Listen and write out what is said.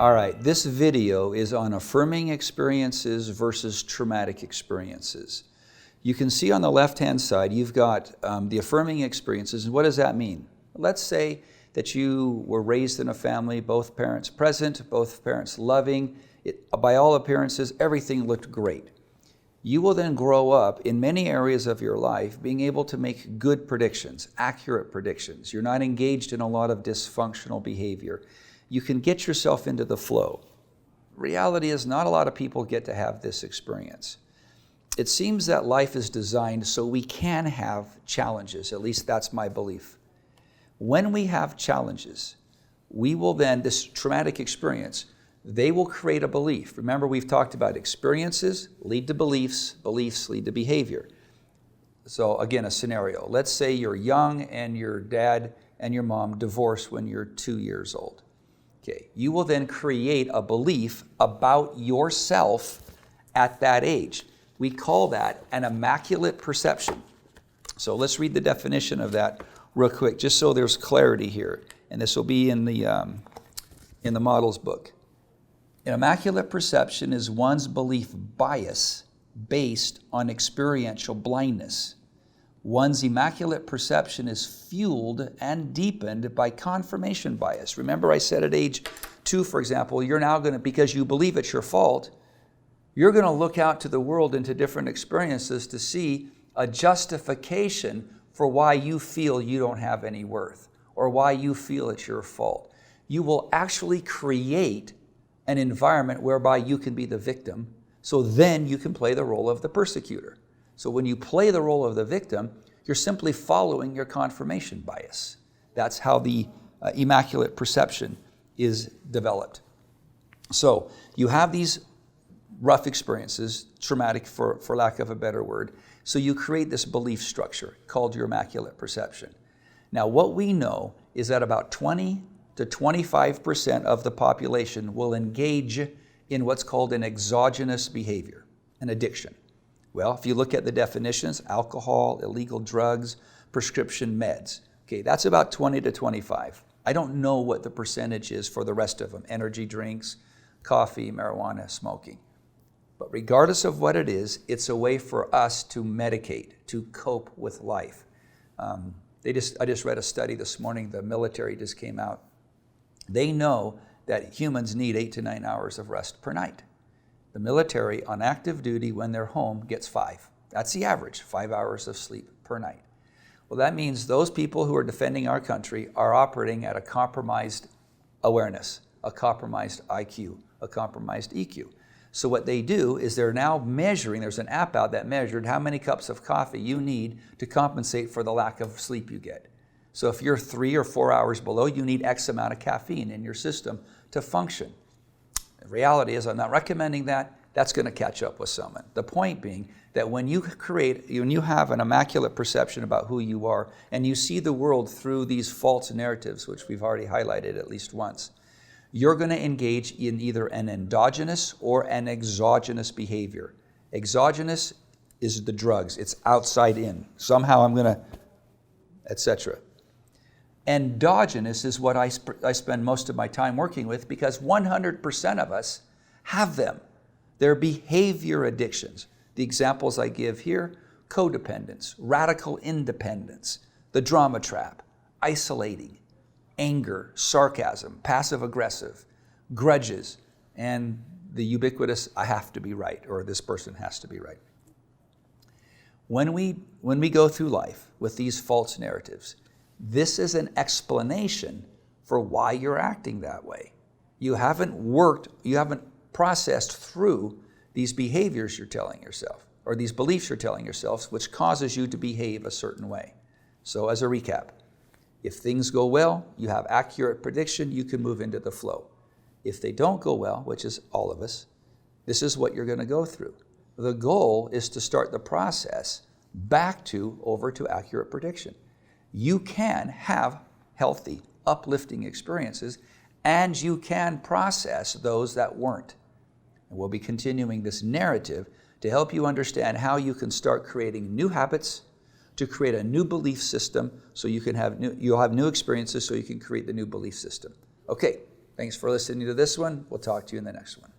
All right, this video is on affirming experiences versus traumatic experiences. You can see on the left-hand side, you've got the affirming experiences, and what does that mean? Let's say that you were raised in a family, both parents present, both parents loving. By all appearances, everything looked great. You will then grow up in many areas of your life being able to make good predictions, accurate predictions. You're not engaged in a lot of dysfunctional behavior. You can get yourself into the flow. Reality is not a lot of people get to have this experience. It seems that life is designed so we can have challenges, at least that's my belief. When we have challenges, we will then, this traumatic experience, they will create a belief. Remember, we've talked about experiences lead to beliefs, beliefs lead to behavior. So again, a scenario. Let's say you're young and your dad and your mom divorce when you're 2 years old. Okay, you will then create a belief about yourself at that age. We call that an immaculate perception. So let's read the definition of that real quick, just so there's clarity here. And this will be in the models book. An immaculate perception is one's belief bias based on experiential blindness. One's immaculate perception is fueled and deepened by confirmation bias. Remember I said at age 2, for example, you're now going to, because you believe it's your fault, you're going to look out to the world into different experiences to see a justification for why you feel you don't have any worth or why you feel it's your fault. You will actually create an environment whereby you can be the victim, so then you can play the role of the persecutor. So when you play the role of the victim, you're simply following your confirmation bias. That's how the immaculate perception is developed. So you have these rough experiences, traumatic for lack of a better word, so you create this belief structure called your immaculate perception. Now what we know is that about 20 to 25% of the population will engage in what's called an exogenous behavior, an addiction. Well, if you look at the definitions, alcohol, illegal drugs, prescription meds, okay, that's about 20 to 25. I don't know what the percentage is for the rest of them, energy drinks, coffee, marijuana, smoking. But regardless of what it is, it's a way for us to medicate, to cope with life. I just read a study this morning, the military just came out. They know that humans need 8 to 9 hours of rest per night. The military on active duty when they're home gets 5. That's the average, 5 hours of sleep per night. Well, that means those people who are defending our country are operating at a compromised awareness, a compromised IQ, a compromised EQ. So what they do is they're now measuring, there's an app out that measured how many cups of coffee you need to compensate for the lack of sleep you get. So if you're 3 or 4 hours below, you need X amount of caffeine in your system to function. The reality is I'm not recommending that. That's going to catch up with someone. The point being that when you have an immaculate perception about who you are and you see the world through these false narratives, which we've already highlighted at least once, you're going to engage in either an endogenous or an exogenous behavior. Exogenous is the drugs. It's outside in. Somehow I'm going to, etc. Endogenous is what I spend most of my time working with because 100% of us have them. They're behavior addictions. The examples I give here, codependence, radical independence, the drama trap, isolating, anger, sarcasm, passive-aggressive, grudges, and the ubiquitous, I have to be right, or this person has to be right. When we go through life with these false narratives, this is an explanation for why you're acting that way. You haven't processed through these behaviors you're telling yourself, or these beliefs you're telling yourselves, which causes you to behave a certain way. So as a recap, if things go well, you have accurate prediction, you can move into the flow. If they don't go well, which is all of us, this is what you're going to go through. The goal is to start the process back over to accurate prediction. You can have healthy, uplifting experiences, and you can process those that weren't. And we'll be continuing this narrative to help you understand how you can start creating new habits, to create a new belief system so you'll have new experiences so you can create the new belief system. Okay, Thanks for listening to this one. We'll talk to you in the next one.